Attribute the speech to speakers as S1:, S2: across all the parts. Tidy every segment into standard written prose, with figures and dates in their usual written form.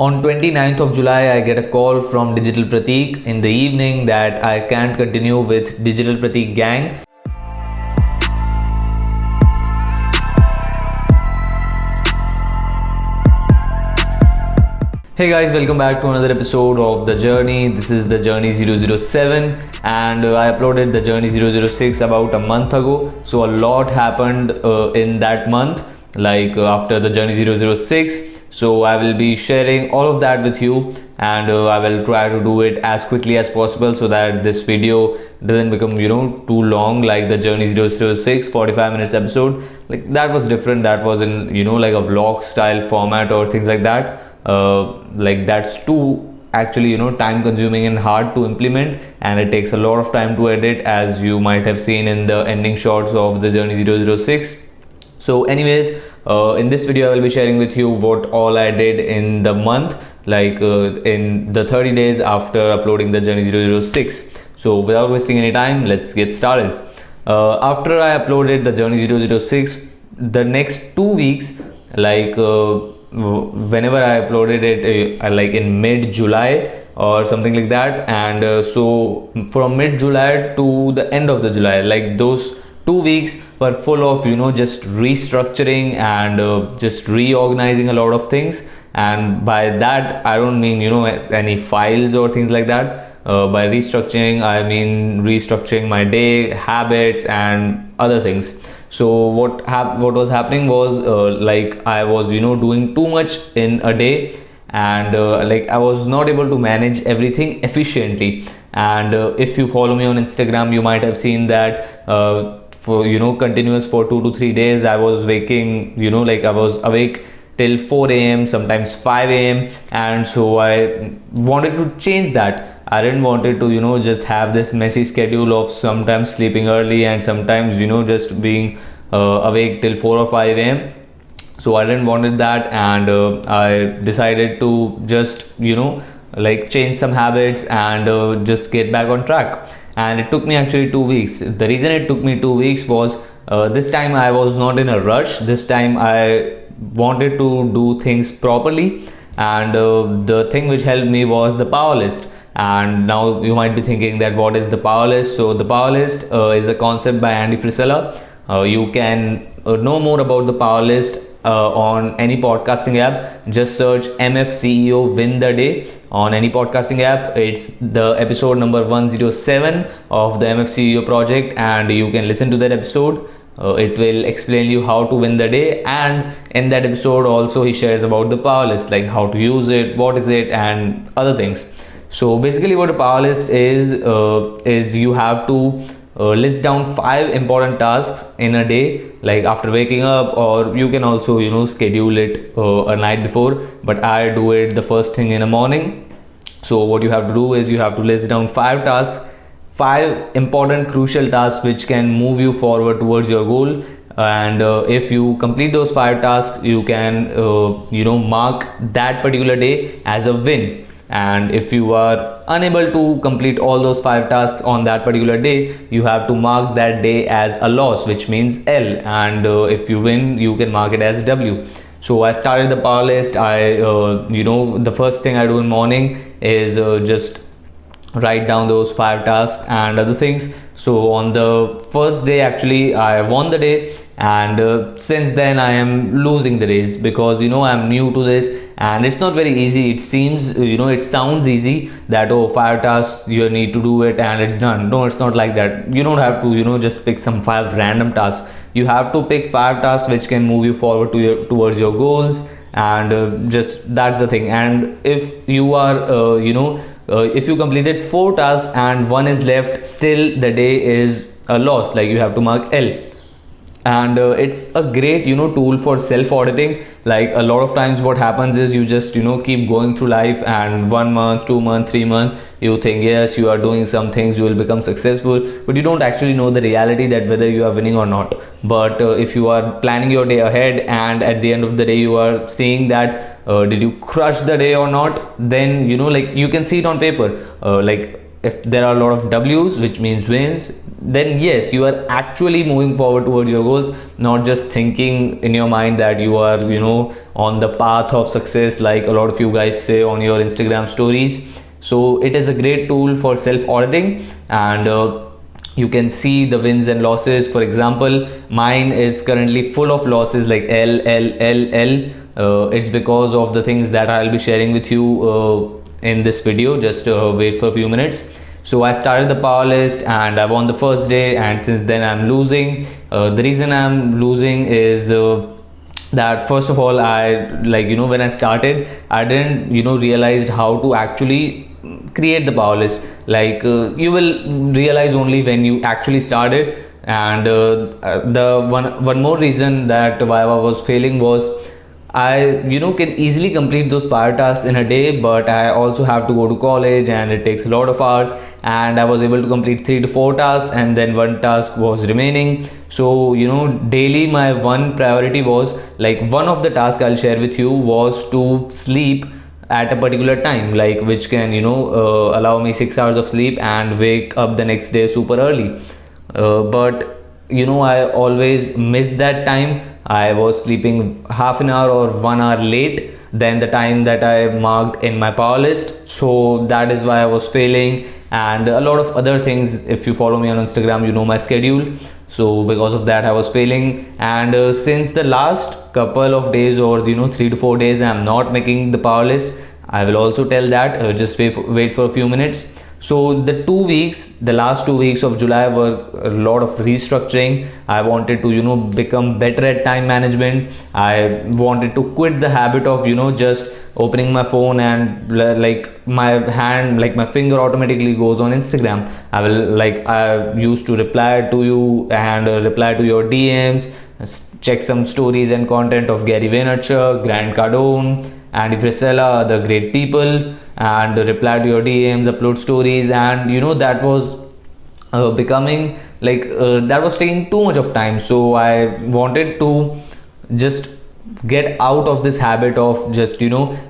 S1: On 29th of July, I get a call from Digital Pratik in the evening that I can't continue with Digital Pratik Gang. Hey guys, welcome back to another episode of The Journey. This is The Journey 007 and I uploaded The Journey 006 about a month ago. So a lot happened in that month, after The Journey 006. So I will be sharing all of that with you, and I will try to do it as quickly as possible so that this video doesn't become too long, like the Journey 006 45 minutes episode. Like that was different. That was in like a vlog style format or things like that. That's too actually time consuming and hard to implement, and it takes a lot of time to edit, as you might have seen in the ending shots of the Journey 006. So anyways, in this video I will be sharing with you what all I did in the month, in the 30 days after uploading the Journey 006. So without wasting any time, let's get started. After I uploaded the Journey 006, the next 2 weeks, whenever I uploaded it in mid-July or something like that, and so from mid-July to the end of the July, those 2 weeks were full of just restructuring and just reorganizing a lot of things. And by that I don't mean any files or things like that. By restructuring I mean restructuring my day, habits and other things. So what was happening was I was doing too much in a day, and I was not able to manage everything efficiently. And if you follow me on Instagram, you might have seen that for continuous for 2 to 3 days I was waking I was awake till 4 a.m. sometimes 5 a.m. and so I wanted to change that. I didn't wanted to just have this messy schedule of sometimes sleeping early and sometimes just being awake till 4 or 5 a.m. So I didn't wanted that, and I decided to just change some habits and just get back on track. And it took me actually 2 weeks. The reason it took me 2 weeks was this time I was not in a rush. This time I wanted to do things properly, and the thing which helped me was the power list. And now you might be thinking that what is the power list? So the power list is a concept by Andy Frisella. You can know more about the power list on any podcasting app. Just search MFCEO Win the Day on any podcasting app. It's the episode number 107 of the MFCEO project, and you can listen to that episode. It will explain you how to win the day, and in that episode also he shares about the power list, like how to use it, what is it and other things. So basically what a power list is you have to list down 5 important tasks in a day, like after waking up, or you can also schedule it a night before, but I do it the first thing in the morning. So what you have to do is you have to list down 5 tasks, 5 important crucial tasks which can move you forward towards your goal. And if you complete those 5 tasks, you can mark that particular day as a win. And if you are unable to complete all those 5 tasks on that particular day, you have to mark that day as a loss, which means L. And if you win, you can mark it as W. So I started the power list. I the first thing I do in morning is just write down those 5 tasks and other things. So on the first day actually I won the day, and since then I am losing the days because I'm new to this and it's not very easy. It seems it sounds easy that 5 tasks you need to do it and it's done. No, it's not like that. You don't have to just pick some 5 random tasks. You have to pick 5 tasks which can move you forward towards your goals, and just that's the thing. And if you are if you completed 4 tasks and 1 is left, still the day is a loss, like you have to mark L. And it's a great tool for self-auditing. Like a lot of times what happens is you just keep going through life, and 1 month, 2 months, 3 months you think yes you are doing some things, you will become successful, but you don't actually know the reality that whether you are winning or not. But if you are planning your day ahead and at the end of the day you are seeing that did you crush the day or not, then you can see it on paper. if there are a lot of W's, which means wins, then yes, you are actually moving forward towards your goals, not just thinking in your mind that you are, on the path of success, like a lot of you guys say on your Instagram stories. So it is a great tool for self auditing, and you can see the wins and losses. For example, mine is currently full of losses, like L. It's because of the things that I'll be sharing with you in this video. Just wait for a few minutes. So I started the power list and I won the first day, and since then I'm losing. The reason I'm losing is that first of all, I, like, when I started, I didn't realized how to actually create the power list. Like you will realize only when you actually started. And the one more reason that why I was failing was, I can easily complete those power tasks in a day, but I also have to go to college and it takes a lot of hours, and I was able to complete 3 to 4 tasks, and then one task was remaining. So daily my one priority was, like, one of the tasks I'll share with you was to sleep at a particular time, like, which can allow me 6 hours of sleep and wake up the next day super early. But I always miss that time. I was sleeping half an hour or 1 hour late than the time that I marked in my power list. So that is why I was failing, and a lot of other things. If you follow me on Instagram, you know my schedule. So because of that I was failing, and since the last couple of days, or 3 to 4 days, I'm not making the power list. I will also tell that. Just wait for a few minutes. So the last 2 weeks of July were a lot of restructuring. I wanted to become better at time management. I wanted to quit the habit of just opening my phone and like my finger automatically goes on Instagram. I used to reply to you and reply to your DMs, check some stories and content of Gary Vaynerchuk, Grant Cardone, Andy Frisella, the great people, and reply to your DMs, upload stories, and that was becoming that was taking too much of time. So I wanted to just get out of this habit of just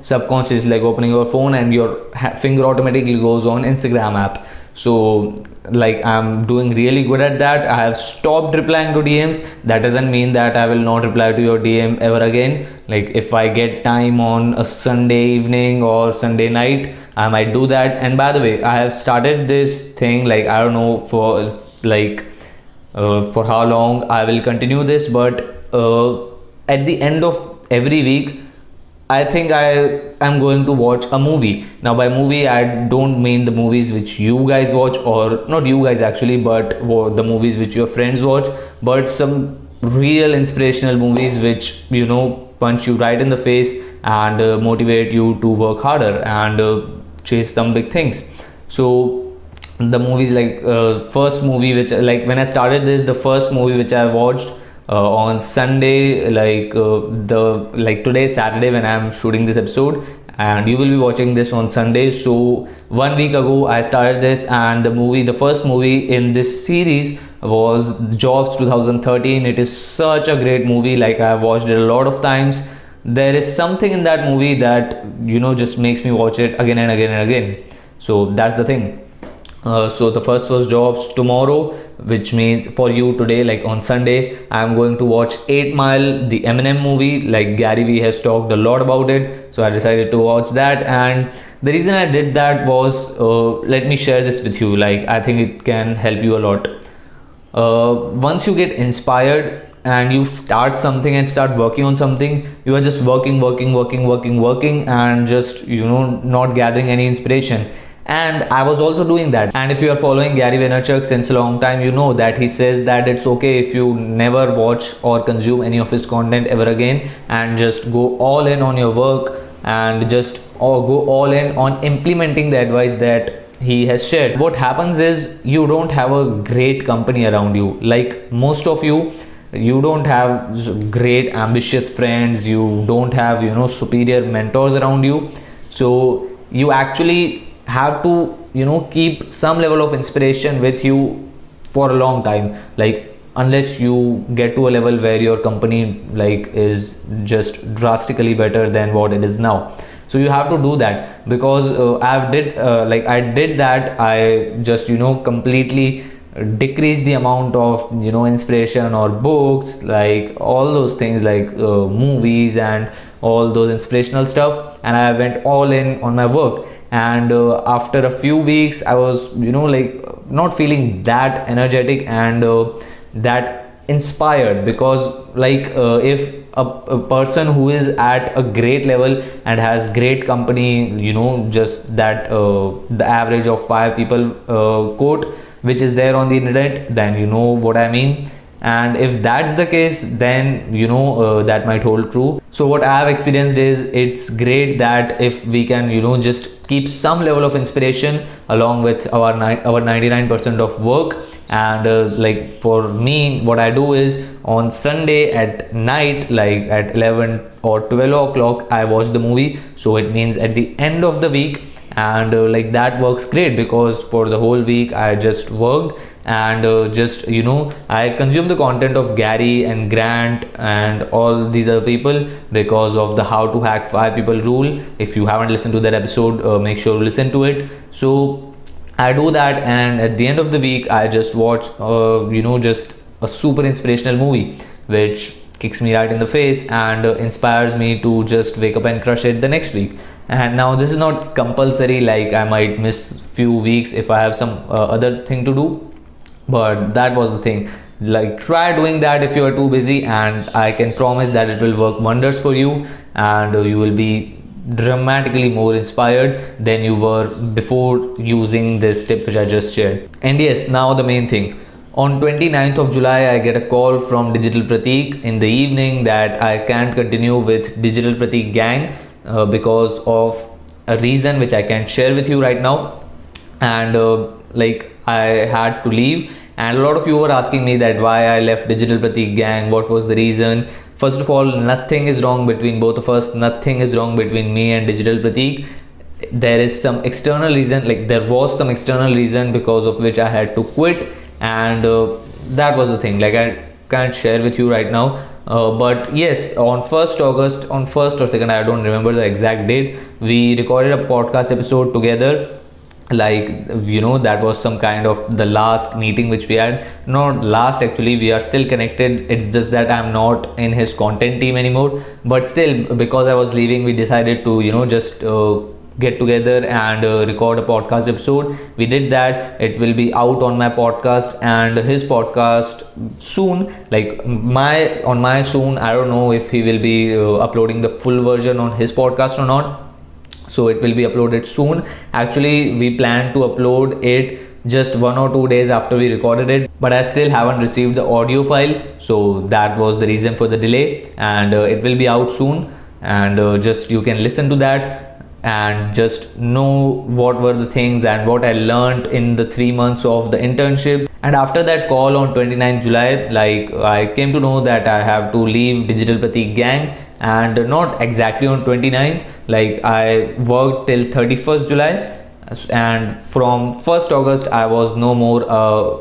S1: subconscious, like opening your phone and your finger automatically goes on Instagram app. So I'm doing really good at that. I have stopped replying to DMs. That doesn't mean that I will not reply to your DM ever again. Like if I get time on a Sunday evening or Sunday night, I might do that. And by the way, I have started this thing, like I don't know for how long I will continue this, but at the end of every week, I think I am going to watch a movie. Now by movie I don't mean the movies which you guys watch, or not you guys actually, but the movies which your friends watch, but some real inspirational movies which punch you right in the face and motivate you to work harder and chase some big things. So the movies, first movie which, when I started this, the first movie which I watched on Sunday, today is Saturday when I'm shooting this episode, and you will be watching this on Sunday. So 1 week ago I started this, and the first movie in this series was Jobs 2013. It is such a great movie. Like I've watched it a lot of times. There is something in that movie that just makes me watch it again and again and again. So that's the thing. So the first was Jobs. Tomorrow, which means for you today, like on Sunday, I'm going to watch 8 Mile, the Eminem movie. Like Gary Vee has talked a lot about it, so I decided to watch that. And the reason I did that was, let me share this with you. Like I think it can help you a lot. Once you get inspired and you start something and start working on something, you are just working, and just not gathering any inspiration. And I was also doing that. And if you are following Gary Vaynerchuk since a long time, you know that he says that it's okay if you never watch or consume any of his content ever again, and just go all in on your work and just go all in on implementing the advice that he has shared. What happens is you don't have a great company around you. Like most of you don't have great ambitious friends, you don't have superior mentors around you. So you actually have to keep some level of inspiration with you for a long time, like unless you get to a level where your company is just drastically better than what it is now. So you have to do that, because I did that. I just completely decrease the amount of inspiration or books, like all those things, like movies and all those inspirational stuff, and I went all in on my work. And after a few weeks I was not feeling that energetic and that inspired, because if a person who is at a great level and has great company, just that the average of 5 people quote which is there on the internet, then you know what I mean. And if that's the case, then that might hold true. So what I have experienced is, it's great that if we can just keep some level of inspiration along with our 99% of work. And like for me, what I do is, on Sunday at night, like at 11 or 12 o'clock, I watch the movie. So it means at the end of the week. And like that works great, because for the whole week I just worked, and I consume the content of Gary and Grant and all these other people, because of the how to hack 5 people rule. If you haven't listened to that episode, make sure to listen to it. So I do that, and at the end of the week I just watch just a super inspirational movie which kicks me right in the face and inspires me to just wake up and crush it the next week. And now this is not compulsory, like I might miss few weeks if I have some other thing to do, but that was the thing. Like, try doing that if you are too busy, and I can promise that it will work wonders for you, and you will be dramatically more inspired than you were before using this tip which I just shared. And yes, now the main thing. On 29th of July, I get a call from Digital Pratik in the evening that I can't continue with Digital Pratik Gang because of a reason which I can't share with you right now. And I had to leave. And a lot of you were asking me that why I left Digital Pratik Gang, what was the reason. First of all, nothing is wrong between both of us. Nothing is wrong between me and Digital Pratik. There is some external reason, like there was some external reason because of which I had to quit, and that was the thing. Like, I can't share with you right now. But yes, on 1st August, on 1st or 2nd, I don't remember the exact date, we recorded a podcast episode together. That was some kind of the last meeting which we had. Not last, actually, we are still connected. It's just that I'm not in his content team anymore, but still, because I was leaving, we decided to just get together and record a podcast episode. We did that. It will be out on my podcast and his podcast soon. On my soon, I don't know if he will be uploading the full version on his podcast or not. So it will be uploaded soon. Actually, we plan to upload it just 1 or 2 days after we recorded it, but I still haven't received the audio file. So that was the reason for the delay, and it will be out soon. And just you can listen to that and just know what were the things and what I learned in the 3 months of the internship. And after that call on 29th July, I came to know that I have to leave Digital Pratik Gang, and not exactly on 29th. I worked till 31st July, and from 1st August I was no more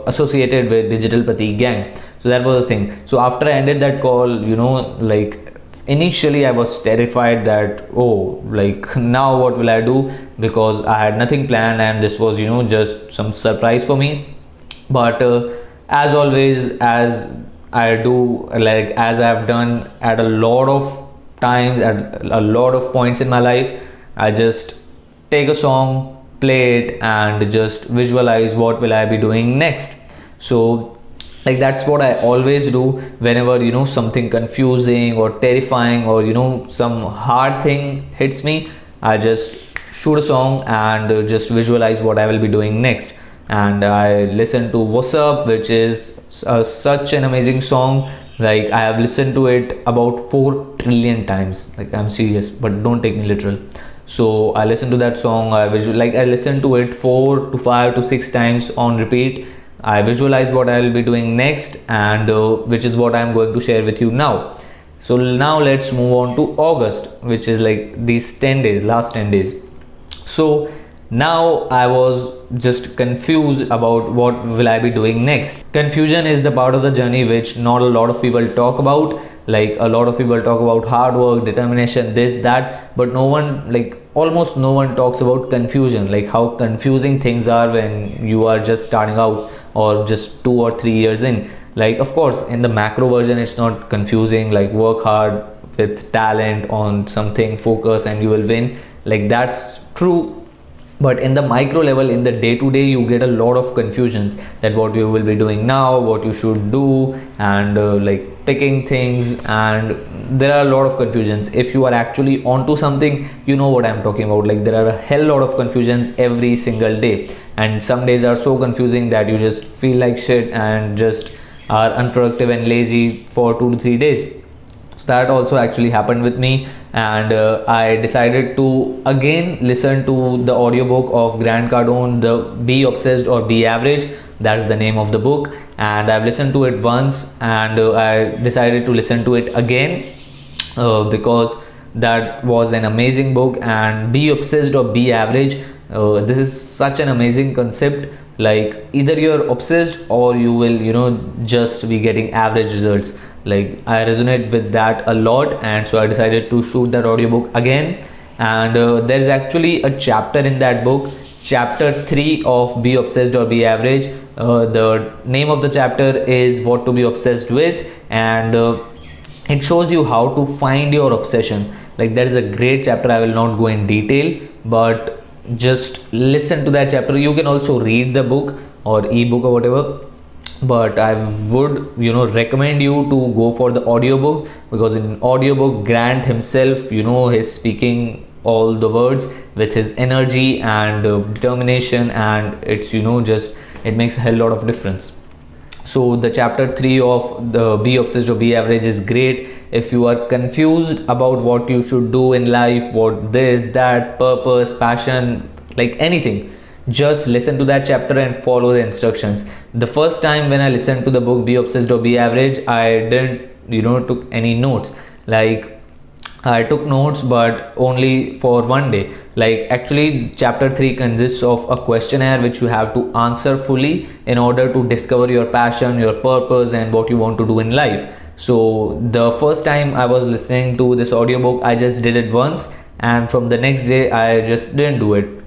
S1: associated with Digital Pratik Gang. So that was the thing. So after I ended that call, initially I was terrified that, now what will I do, because I had nothing planned and this was just some surprise for me. But as always, as I do, as I've done at a lot of times, at a lot of points in my life, I just take a song, play it, and just visualize what will I be doing next. So that's what I always do whenever something confusing or terrifying or some hard thing hits me. I just shoot a song and just visualize what I will be doing next. And I listen to What's Up, which is such an amazing song. I have listened to it about 4 trillion times. I'm serious, but don't take me literal. So I listen to that song. I listen to it 4 to 5 to 6 times on repeat. I visualize what I will be doing next, and which is what I'm going to share with you now. So now let's move on to August, which is these 10 days, last 10 days. So now I was just confused about what will I be doing next. Confusion is the part of the journey which not a lot of people talk about. Like a lot of people talk about hard work, determination, this, that, but no one, like almost no one talks about confusion, like how confusing things are when you are just starting out or just 2 or 3 years in. Like of course in the macro version it's not confusing, like work hard with talent on something, focus, and you will win, like that's true. But in the micro level, in the day to day, you get a lot of confusions that what you will be doing now, what you should do, and like picking things, and there are a lot of confusions. If you are actually onto something, you know what I'm talking about. Like there are a hell lot of confusions every single day, and some days are so confusing that you just feel like shit and just are unproductive and lazy for 2 to 3 days. That also actually happened with me, and I decided to again listen to the audiobook of Grant Cardone, the Be Obsessed or Be Average. That's the name of the book, and I've listened to it once, and I decided to listen to it again because that was an amazing book. And Be Obsessed or Be Average, this is such an amazing concept. Like either you're obsessed or you will, just be getting average results. Like I resonate with that a lot, and so I decided to shoot that audiobook again. And there's actually a chapter in that book, chapter 3 of Be Obsessed or Be Average. The name of the chapter is What to Be Obsessed With, and it shows you how to find your obsession. Like that is a great chapter. I will not go in detail, but just listen to that chapter. You can also read the book or ebook or whatever, but I would recommend you to go for the audiobook, because in audiobook Grant himself he's speaking all the words with his energy and determination, and it's just it makes a hell lot of difference. So the chapter 3 of the Be Obsessed or Be Average is great if you are confused about what you should do in life, what this, that, purpose, passion, like anything. Just listen to that chapter and follow the instructions. The first time when I listened to the book Be Obsessed or Be Average, I didn't took any notes. Like I took notes, but only for one day. Like actually chapter 3 consists of a questionnaire which you have to answer fully in order to discover your passion, your purpose, and what you want to do in life. So the first time I was listening to this audiobook, I just did it once, and from the next day I just didn't do it.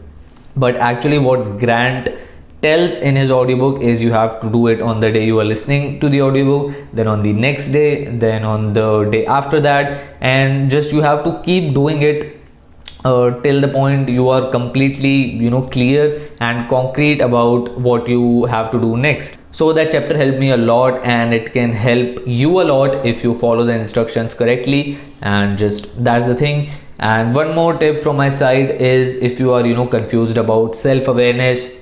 S1: But actually what Grant tells in his audiobook is you have to do it on the day you are listening to the audiobook, then on the next day, then on the day after that, and just you have to keep doing it till the point you are completely clear and concrete about what you have to do next. So that chapter helped me a lot, and it can help you a lot if you follow the instructions correctly, and just that's the thing. And one more tip from my side is, if you are confused about self-awareness,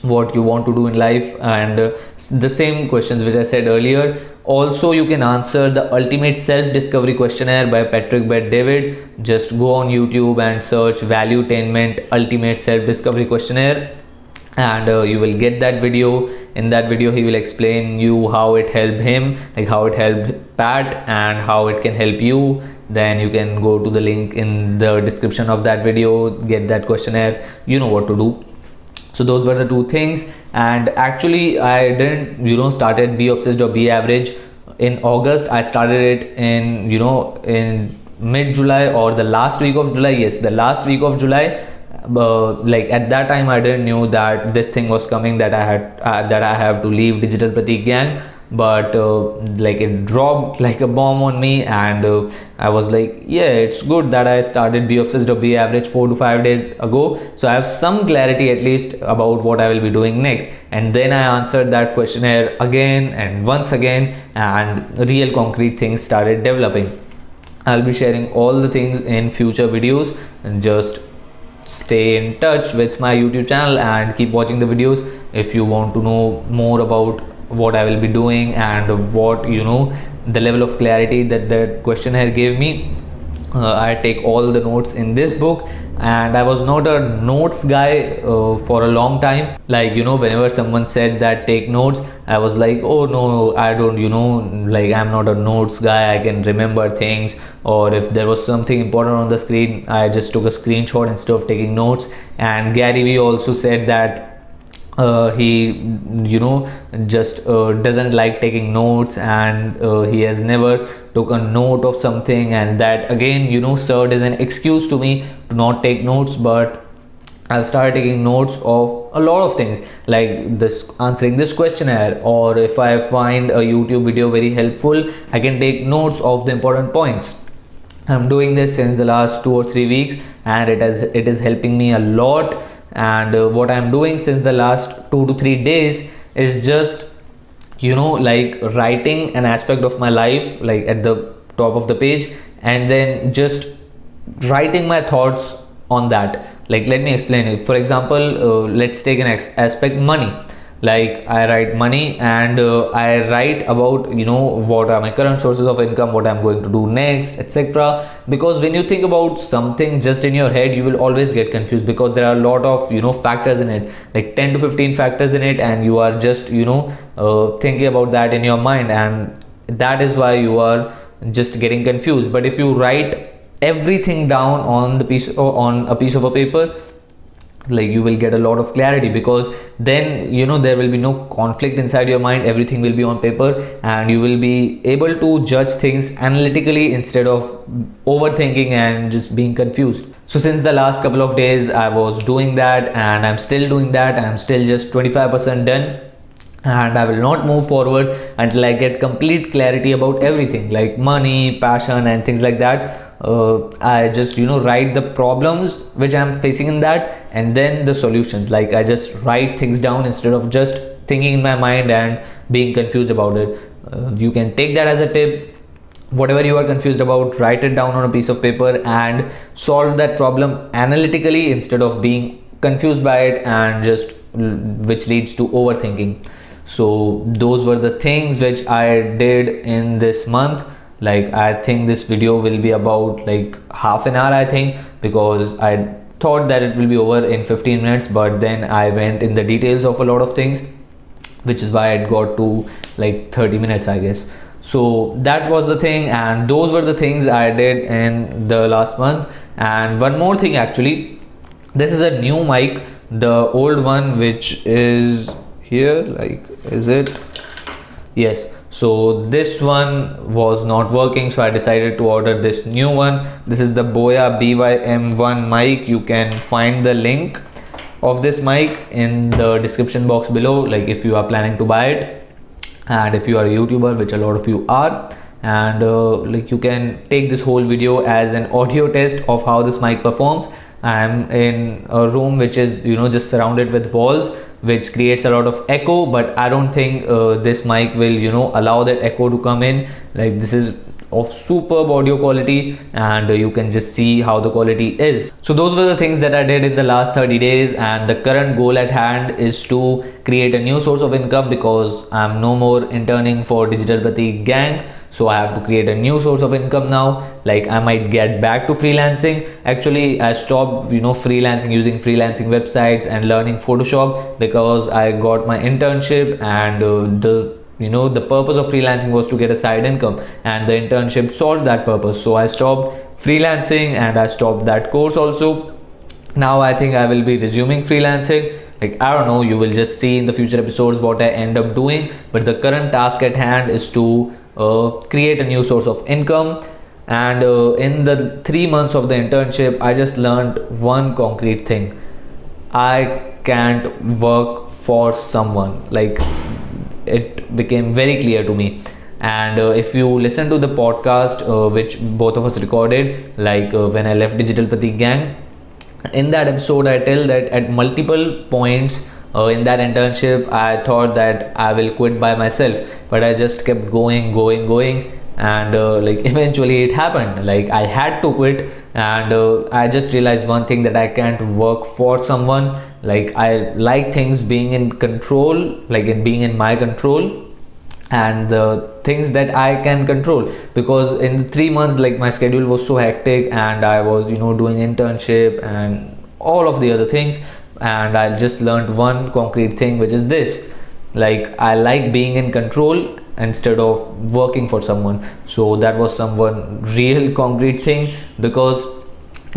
S1: what you want to do in life, and the same questions which I said earlier, also you can answer the ultimate self-discovery questionnaire by Patrick Bet-David. Just go on YouTube and search Valuetainment Ultimate Self-Discovery Questionnaire, and you will get that video. In that video he will explain you how it helped him, like how it helped Pat, and how it can help you. Then you can go to the link in the description of that video, get that questionnaire, you know what to do. So those were the two things. And actually I didn't started Be Obsessed or Be Average in August. I started it in in mid-July or the last week of July. Yes, the last week of July. Like at that time I didn't knew that this thing was coming, that I have to leave Digital Pratik Gang. But like it dropped like a bomb on me, and I was like, yeah, it's good that I started Be Obsessed or Be Average 4 to 5 days ago, so I have some clarity at least about what I will be doing next. And then I answered that questionnaire again and once again, and real concrete things started developing. I'll be sharing all the things in future videos, and just stay in touch with my YouTube channel and keep watching the videos if you want to know more about what I will be doing, and what the level of clarity that the questionnaire gave me. I take all the notes in this book, and I was not a notes guy for a long time. Like whenever someone said that take notes, I was like, oh no, I don't like I'm not a notes guy, I can remember things. Or if there was something important on the screen, I just took a screenshot instead of taking notes. And Gary Vee also said that he just doesn't like taking notes, and he has never took a note of something, and that again served as an excuse to me to not take notes. But I've started taking notes of a lot of things, like this answering this questionnaire, or if I find a YouTube video very helpful, I can take notes of the important points. I'm doing this since the last 2 or 3 weeks, and it is helping me a lot. And what I'm doing since the last 2 to 3 days is just like writing an aspect of my life, like at the top of the page, and then just writing my thoughts on that. Like, let me explain it. For example, let's take an aspect money. Like, I write money, and I write about what are my current sources of income, what I'm going to do next, etc. Because when you think about something just in your head, you will always get confused, because there are a lot of factors in it, like 10 to 15 factors in it, and you are just thinking about that in your mind, and that is why you are just getting confused. But if you write everything down on a piece of a paper, like, you will get a lot of clarity, because then there will be no conflict inside your mind. Everything will be on paper, and you will be able to judge things analytically instead of overthinking and just being confused. So since the last couple of days I was doing that, and I'm still doing that. I'm still just 25% done, and I will not move forward until I get complete clarity about everything, like money, passion, and things like that. I just write the problems which I'm facing in that, and then the solutions. Like, I just write things down instead of just thinking in my mind and being confused about it. You can take that as a tip. Whatever you are confused about, write it down on a piece of paper and solve that problem analytically instead of being confused by it, and just which leads to overthinking. So those were the things which I did in this month. Like, I think this video will be about like half an hour, I think, because I thought that it will be over in 15 minutes, but then I went in the details of a lot of things, which is why it got to like 30 minutes, I guess. So that was the thing, and those were the things I did in the last month. And one more thing, actually, this is a new mic. The old one, which is here, like, is it? Yes. So this one was not working, so I decided to order this new one. This is the Boya BYM1 mic. You can find the link of this mic in the description box below, like, if you are planning to buy it, and if you are a YouTuber, which a lot of you are. And like, you can take this whole video as an audio test of how this mic performs. I am in a room which is just surrounded with walls, which creates a lot of echo, but I don't think this mic will allow that echo to come in. Like, this is of superb audio quality, and you can just see how the quality is. So those were the things that I did in the last 30 days, and the current goal at hand is to create a new source of income, because I'm no more interning for Digital Pratik Gang. So I have to create a new source of income now. Like, I might get back to freelancing. Actually, I stopped freelancing, using freelancing websites and learning Photoshop, because I got my internship, and the purpose of freelancing was to get a side income, and the internship solved that purpose. So I stopped freelancing, and I stopped that course also. Now I think I will be resuming freelancing. Like, I don't know, you will just see in the future episodes what I end up doing, but the current task at hand is to create a new source of income. And in the 3 months of the internship, I just learned one concrete thing: I can't work for someone. Like, it became very clear to me. And if you listen to the podcast which both of us recorded, like when I left Digital Pratik Gang, in that episode I tell that at multiple points in that internship I thought that I will quit by myself, but I just kept going, and like, eventually it happened. Like, I had to quit, and I just realized one thing, that I can't work for someone. Like, I like things being in control, like in being in my control, and the things that I can control. Because in the 3 months, like, my schedule was so hectic, and I was doing internship and all of the other things, and I just learned one concrete thing, which is this: like, I like being in control instead of working for someone. So that was one real concrete thing, because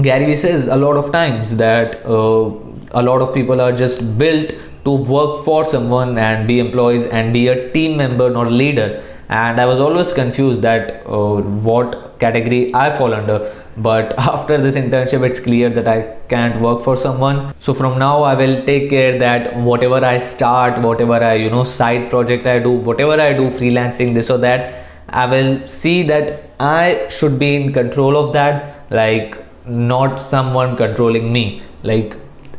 S1: Gary Vee says a lot of times that a lot of people are just built to work for someone and be employees and be a team member, not a leader. And I was always confused that what category I fall under. But after this internship, it's clear that I can't work for someone. So from now, I will take care that whatever I start, whatever I side project I do, whatever I do, freelancing, this or that, I will see that I should be in control of that, like not someone controlling me. Like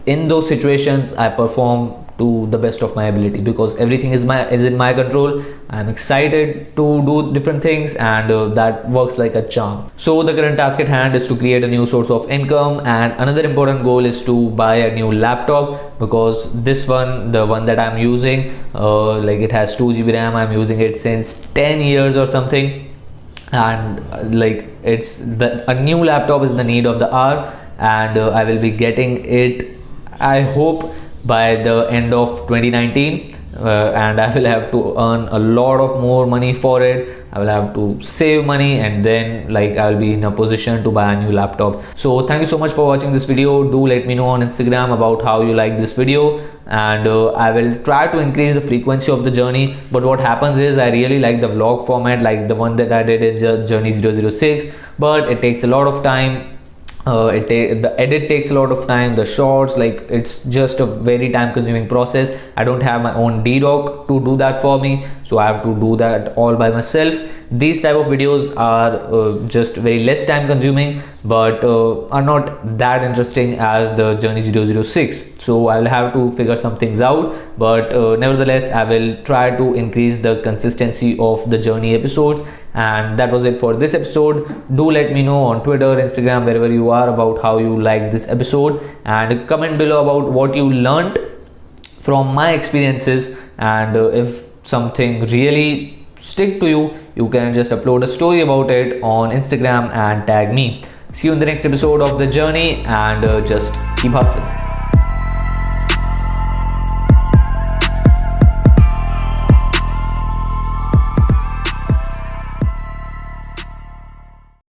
S1: in those situations, I perform to the best of my ability because everything is in my control. I'm excited to do different things, and that works like a charm. So the current task at hand is to create a new source of income, and another important goal is to buy a new laptop, because this one, the one that I'm using, like it has 2 GB RAM. I'm using it since 10 years or something, and like a new laptop is the need of the hour, and I will be getting it, I hope, by the end of 2019, and I will have to earn a lot of more money for it. I will have to save money, and then like I will be in a position to buy a new laptop. So thank you so much for watching this video. Do let me know on Instagram about how you like this video, and I will try to increase the frequency of the journey. But what happens is I really like the vlog format, like the one that I did in Journey 006, but it takes a lot of time. The edit takes a lot of time, the shorts, like it's just a very time consuming process. I don't have my own D-Doc to do that for me, so I have to do that all by myself. These type of videos are just very less time consuming, but are not that interesting as the Journey 006. So I'll have to figure some things out, but nevertheless I will try to increase the consistency of the journey episodes. And that was it for this episode. Do let me know on Twitter, Instagram, wherever you are, about how you like this episode, and comment below about what you learned from my experiences. And if something really stick to you, you can just upload a story about it on Instagram and tag me. See you in the next episode of The Journey, and just keep hustling.